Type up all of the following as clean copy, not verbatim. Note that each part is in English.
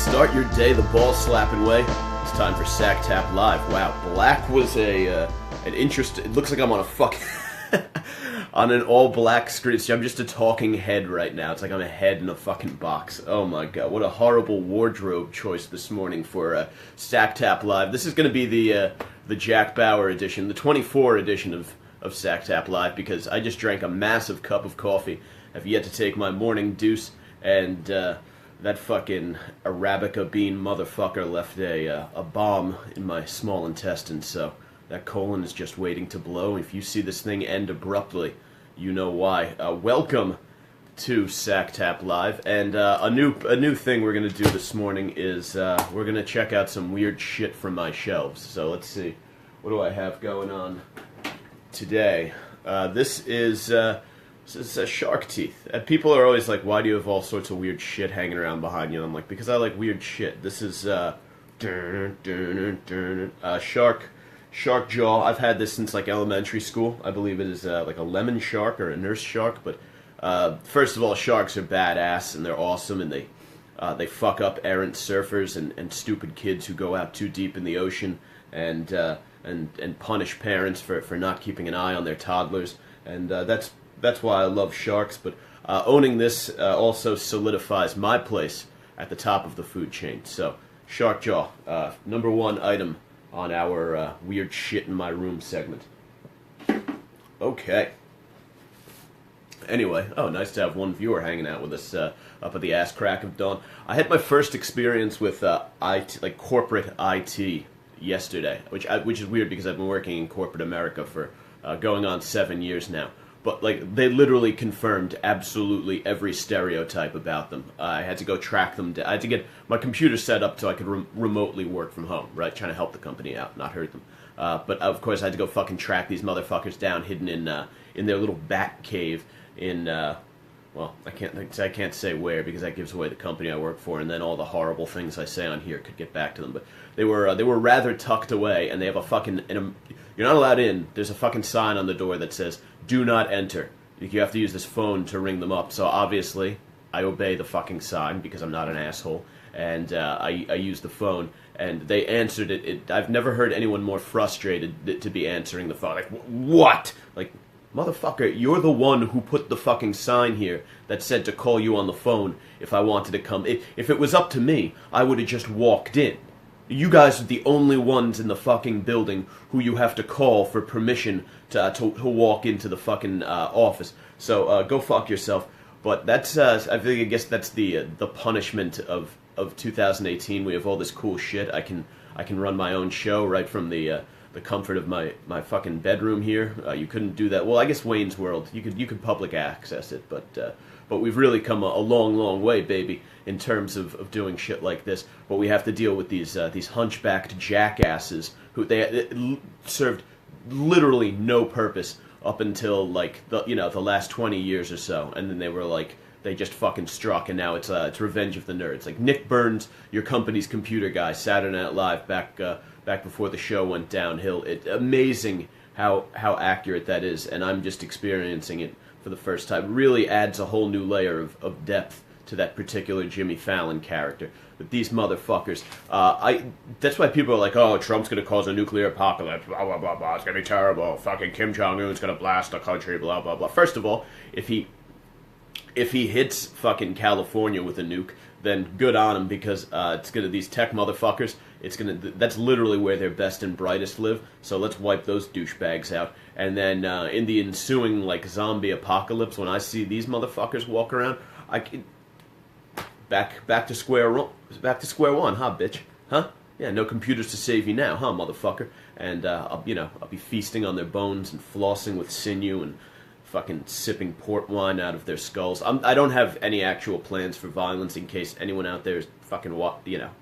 Start your day the ball slapping way. It's time for Sacktap Live. Wow, black was an interest. It looks like I'm on a fucking on an all black screen. See, I'm just a talking head right now. It's like I'm a head in a fucking box. Oh my god, what a horrible wardrobe choice this morning for Sacktap Live. This is going to be the Jack Bauer edition, the 24 edition of Sacktap Live, because I just drank a massive cup of coffee. I've yet to take my morning deuce, and that fucking Arabica bean motherfucker left a bomb in my small intestine, so that colon is just waiting to blow. If you see this thing end abruptly, you know why. Welcome to Sacktap Live, and a new thing we're gonna do this morning is we're gonna check out some weird shit from my shelves. So let's see, what do I have going on today? This is shark teeth. And people are always like, why do you have all sorts of weird shit hanging around behind you? And I'm like, because I like weird shit. This is shark jaw. I've had this since like elementary school. I believe it is like a lemon shark or a nurse shark. But first of all, sharks are badass and they're awesome, and they fuck up errant surfers and stupid kids who go out too deep in the ocean and punish parents for not keeping an eye on their toddlers. And that's why I love sharks, but owning this also solidifies my place at the top of the food chain. So, shark jaw, number one item on our weird shit in my room segment. Okay. Anyway, oh, nice to have one viewer hanging out with us up at the ass crack of dawn. I had my first experience with IT, like corporate IT, yesterday, which is weird because I've been working in corporate America for going on 7 years now. But, like, they literally confirmed absolutely every stereotype about them. I had to go track them down. I had to get my computer set up so I could remotely work from home, right? Trying to help the company out, not hurt them. But, of course, I had to go fucking track these motherfuckers down, hidden in their little bat cave in, well, I can't say where because that gives away the company I work for, and then all the horrible things I say on here could get back to them. But they were rather tucked away, and they have a fucking... You're not allowed in. There's a fucking sign on the door that says, "Do not enter." You have to use this phone to ring them up. So obviously, I obey the fucking sign because I'm not an asshole. And I use the phone, and they answered it. I've never heard anyone more frustrated to be answering the phone. Like, what? Like, motherfucker, you're the one who put the fucking sign here that said to call you on the phone if I wanted to come. If it was up to me, I would have just walked in. You guys are the only ones in the fucking building who you have to call for permission to walk into the fucking office. So go fuck yourself. But that's I guess that's the punishment of 2018. We have all this cool shit. I can run my own show right from the comfort of my fucking bedroom here. You couldn't do that. Well, I guess Wayne's World. You could public access it, but we've really come a long way, baby, in terms of doing shit like this. But we have to deal with these hunchbacked jackasses who they served literally no purpose up until like the last 20 years or so, and then they just fucking struck, and now it's Revenge of the Nerds. Like Nick Burns, your company's computer guy, Saturday Night Live back before the show went downhill. Amazing how accurate that is, and I'm just experiencing it for the first time. It really adds a whole new layer of depth to that particular Jimmy Fallon character. But these motherfuckers, that's why people are like, oh, Trump's gonna cause a nuclear apocalypse, blah, blah, blah, blah, it's gonna be terrible, fucking Kim Jong-un's gonna blast the country, blah, blah, blah. First of all, if he hits fucking California with a nuke, then good on him, because these tech motherfuckers, that's literally where their best and brightest live, so let's wipe those douchebags out. And then in the ensuing like zombie apocalypse, when I see these motherfuckers walk around, I can back to square one, huh, bitch? Huh? Yeah, no computers to save you now, huh, motherfucker? And I'll be feasting on their bones and flossing with sinew and fucking sipping port wine out of their skulls. I don't have any actual plans for violence in case anyone out there is fucking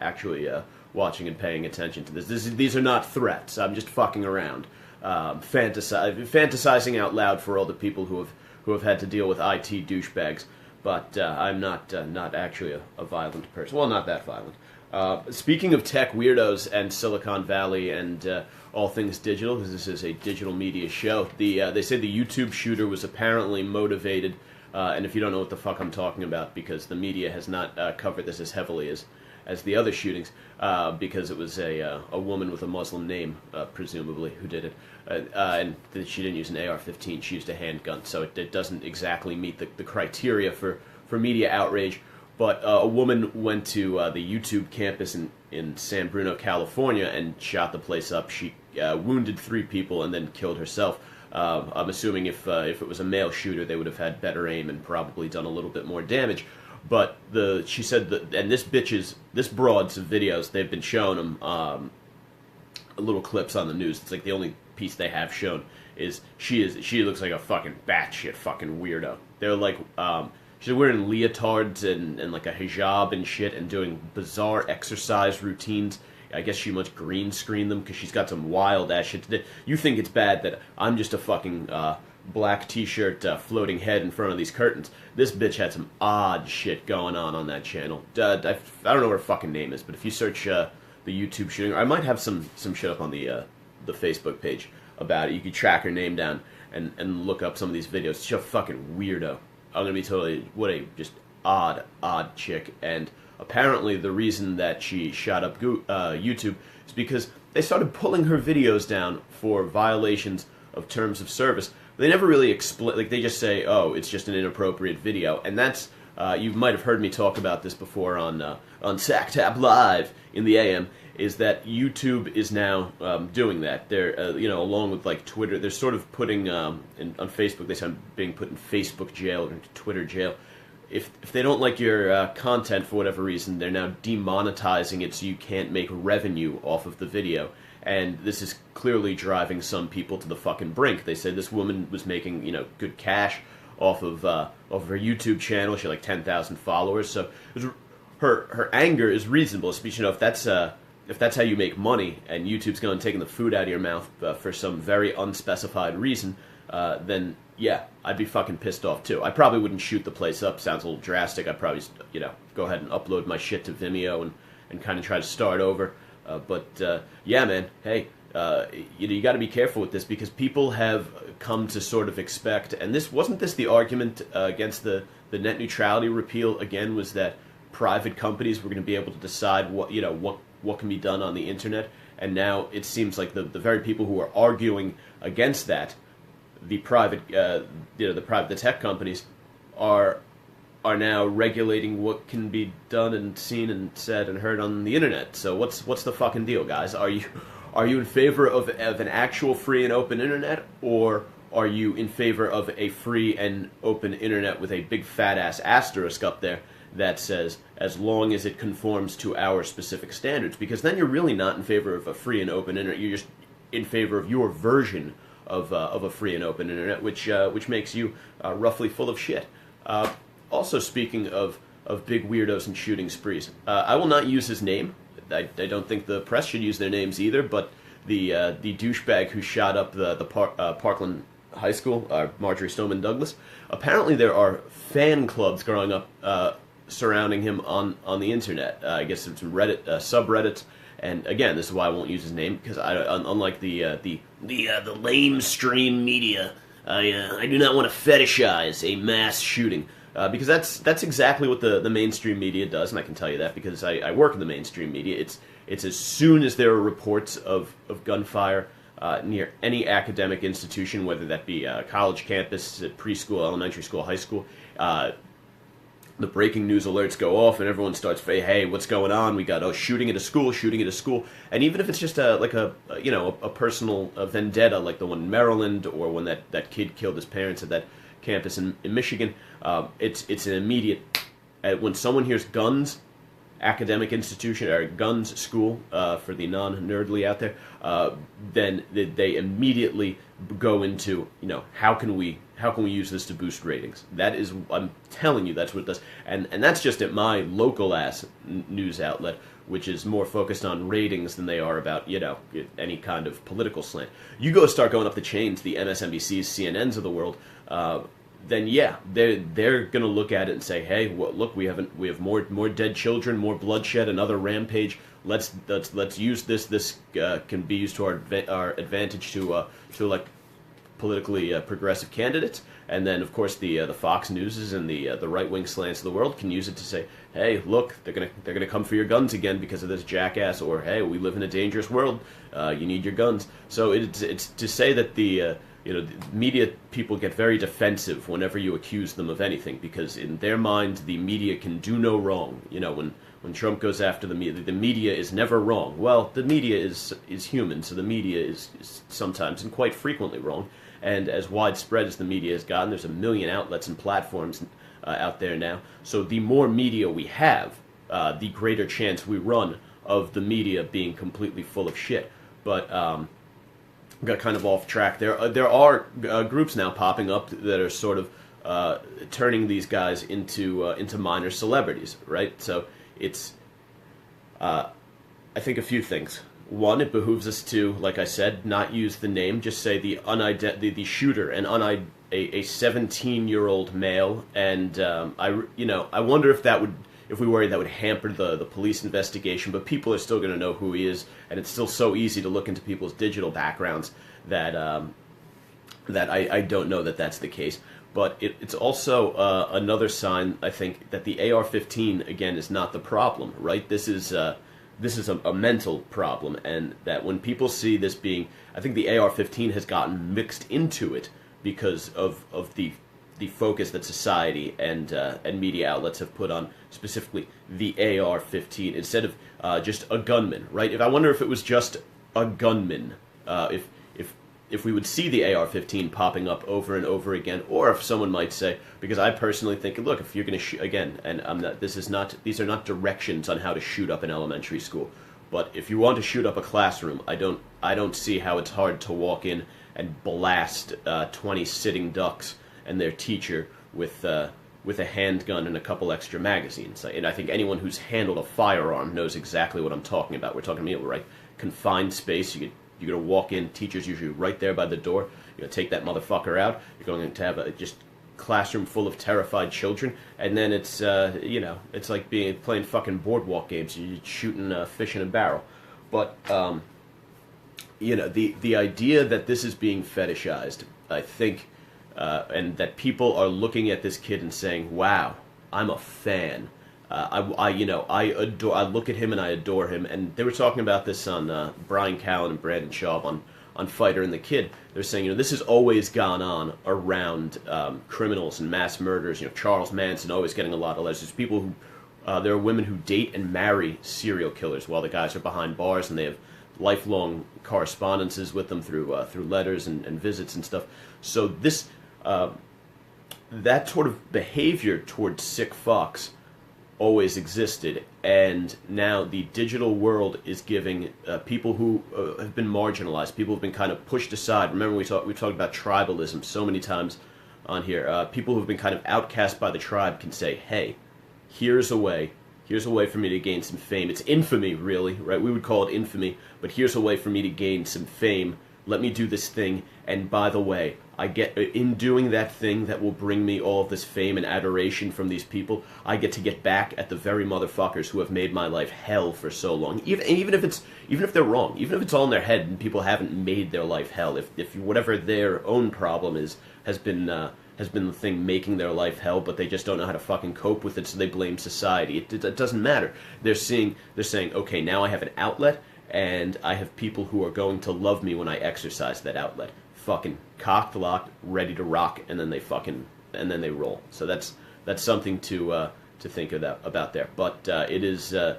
actually watching and paying attention to this. These are not threats. I'm just fucking around, fantasizing out loud for all the people who have had to deal with IT douchebags. But I'm not actually a violent person. Well, not that violent. Speaking of tech weirdos and Silicon Valley and all things digital, because this is a digital media show, they say the YouTube shooter was apparently motivated, and if you don't know what the fuck I'm talking about, because the media has not covered this as heavily as as the other shootings, because it was a woman with a Muslim name, presumably, who did it. And she didn't use an AR-15, she used a handgun, so it doesn't exactly meet the criteria for media outrage. But a woman went to the YouTube campus in San Bruno, California, and shot the place up. She wounded 3 people and then killed herself. I'm assuming if it was a male shooter, they would have had better aim and probably done a little bit more damage. But she said that, and this broad's videos, they've been showing them little clips on the news. It's like the only piece they have shown is she looks like a fucking batshit fucking weirdo. They're like she's wearing leotards and like a hijab and shit and doing bizarre exercise routines. I guess she must green screen them because she's got some wild ass shit to do. You think it's bad that I'm just a fucking black t-shirt floating head in front of these curtains. This bitch had some odd shit going on that channel. I don't know what her fucking name is, but if you search the YouTube shooting, I might have some shit up on the Facebook page about it. You could track her name down and look up some of these videos. She's a fucking weirdo. I'm gonna be totally, what a just odd chick. And apparently the reason that she shot up YouTube is because they started pulling her videos down for violations of terms of service. They never really explain, like they just say, oh, it's just an inappropriate video. And that's, you might have heard me talk about this before on Sacktap Live in the AM, is that YouTube is now doing that. They're, along with like Twitter, they're sort of putting, on Facebook, they sound being put in Facebook jail or Twitter jail. If they don't like your content for whatever reason, they're now demonetizing it so you can't make revenue off of the video. And this is clearly driving some people to the fucking brink. They said this woman was making, good cash off of her YouTube channel. She had like 10,000 followers. So her anger is reasonable, especially if that's how you make money and YouTube's going and taking the food out of your mouth for some very unspecified reason, then yeah, I'd be fucking pissed off too. I probably wouldn't shoot the place up. Sounds a little drastic. I'd probably, go ahead and upload my shit to Vimeo and kind of try to start over. But yeah, man, hey, you got to be careful with this because people have come to sort of expect, and wasn't this the argument against the net neutrality repeal again, was that private companies were going to be able to decide what can be done on the internet, and now it seems like the very people who are arguing against that, the tech companies are now regulating what can be done and seen and said and heard on the internet. So what's the fucking deal, guys? Are you in favor of an actual free and open internet, or are you in favor of a free and open internet with a big fat ass asterisk up there that says as long as it conforms to our specific standards? Because then you're really not in favor of a free and open internet. You're just in favor of your version of a free and open internet, which makes you roughly full of shit. Also, speaking of big weirdos and shooting sprees, I will not use his name. I don't think the press should use their names either. But the douchebag who shot up the Parkland High School, Marjorie Stoneman Douglas. Apparently, there are fan clubs growing up surrounding him on the internet. I guess some Reddit subreddits. And again, this is why I won't use his name, because unlike the lamestream media, I do not want to fetishize a mass shooting. Because that's exactly what the mainstream media does, and I can tell you that because I work in the mainstream media. It's as soon as there are reports of gunfire near any academic institution, whether that be college campus, preschool, elementary school, high school, the breaking news alerts go off, and everyone starts saying, "Hey, what's going on? We got shooting at a school, and even if it's just a personal vendetta, like the one in Maryland, or when that kid killed his parents at that campus in Michigan, it's an immediate. When someone hears guns, academic institution or guns school for the non-nerdly out there, then they immediately go into how can we use this to boost ratings. That is, I'm telling you, that's what it does, and that's just at my local ass news outlet, which is more focused on ratings than they are about any kind of political slant. You start going up the chain to the MSNBCs, CNNs of the world. Then yeah, they're gonna look at it and say, hey, well, look, we have more dead children, more bloodshed, another rampage. Let's use this. This can be used to our advantage to elect politically progressive candidates. And then, of course, the Fox Newses and the right-wing slants of the world can use it to say, hey, look, they're gonna come for your guns again because of this jackass, or hey, we live in a dangerous world, you need your guns. So it's to say that the media people get very defensive whenever you accuse them of anything, because in their mind, the media can do no wrong. When Trump goes after the media is never wrong. Well, the media is human, so the media is sometimes and quite frequently wrong. And as widespread as the media has gotten, there's a million outlets and platforms out there now. So the more media we have, the greater chance we run of the media being completely full of shit. But got kind of off track. There are groups now popping up that are sort of turning these guys into minor celebrities, right? So it's I think a few things. One, it behooves us to, like I said, not use the name. Just say the shooter, a 17-year-old male, and I wonder if we worry that would hamper the police investigation. But people are still going to know who he is, and it's still so easy to look into people's digital backgrounds that I don't know that that's the case. But it's also another sign, I think, that the AR-15 again is not the problem, right? This is a mental problem, and that when people see this being, I think the AR-15 has gotten mixed into it because of the focus that society and media outlets have put on specifically the AR-15 instead of just a gunman, right? I wonder if it was just a gunman, if we would see the AR-15 popping up over and over again, or if someone might say, because I personally think, look, if you're going to shoot again, and these are not directions on how to shoot up an elementary school, but if you want to shoot up a classroom, I don't see how it's hard to walk in and blast 20 sitting ducks and their teacher with a handgun and a couple extra magazines. And I think anyone who's handled a firearm knows exactly what I'm talking about. We're talking about, right, confined space. You're going to walk in, teacher's usually right there by the door. You're going to take that motherfucker out. You're going to have a just classroom full of terrified children. And then it's, it's like playing fucking boardwalk games. You're shooting fish in a barrel. But, the idea that this is being fetishized, I think, and that people are looking at this kid and saying, wow, I'm a fan. I look at him and I adore him, and they were talking about this on Brian Callen and Brandon Schaub on Fighter and the Kid. They're saying, this has always gone on around criminals and mass murders. Charles Manson always getting a lot of letters. There's people who, there are women who date and marry serial killers while the guys are behind bars, and they have lifelong correspondences with them through letters and visits and stuff. So this, that sort of behavior towards sick fucks always existed, and now the digital world is giving people who have been marginalized, people who have been kind of pushed aside. Remember, we talked about tribalism so many times on here. People who have been kind of outcast by the tribe can say, hey, here's a way for me to gain some fame. It's infamy, really, right? We would call it infamy, but here's a way for me to gain some fame. Let me do this thing, and by the way, in doing that thing that will bring me all of this fame and adoration from these people, I get to get back at the very motherfuckers who have made my life hell for so long. Even if they're wrong, even if it's all in their head and people haven't made their life hell, if whatever their own problem has been the thing making their life hell, but they just don't know how to fucking cope with it, so they blame society. It doesn't matter. They're saying, okay, now I have an outlet, and I have people who are going to love me when I exercise that outlet. Fucking cocked, locked, ready to rock, and then they roll. So that's something to think about there. But it is the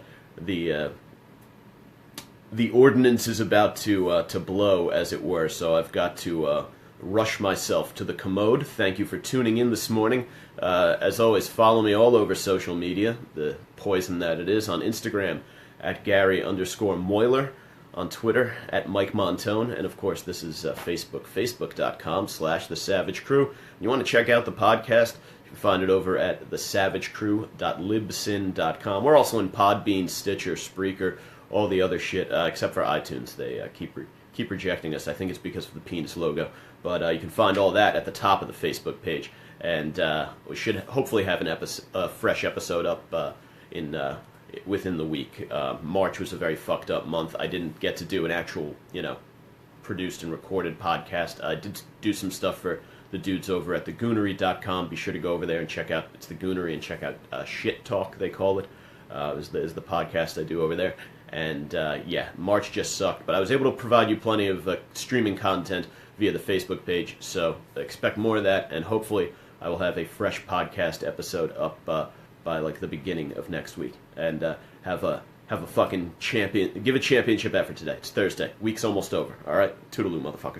ordinance is about to blow, as it were. So I've got to rush myself to the commode. Thank you for tuning in this morning. As always, follow me all over social media, the poison that it is, on Instagram at Gary_Moiler, on Twitter at Mike Montone, and of course this is Facebook, facebook.com/The Savage Crew. You want to check out the podcast, you can find it over at thesavagecrew.libsyn.com. We're also in Podbean, Stitcher, Spreaker, all the other shit, except for iTunes. They keep rejecting us. I think it's because of the penis logo. But you can find all that at the top of the Facebook page. And we should hopefully have a fresh episode up within the week. March was a very fucked up month. I didn't get to do an actual, produced and recorded podcast. I did do some stuff for the dudes over at thegoonery.com. Be sure to go over there and check out, it's The Goonery, and check out Shit Talk, they call it, is the podcast I do over there. And yeah, March just sucked, but I was able to provide you plenty of streaming content via the Facebook page, so expect more of that, and hopefully I will have a fresh podcast episode up by like the beginning of next week, and have a fucking give a championship effort today. It's Thursday. Week's almost over. All right, toodaloo, motherfuckers.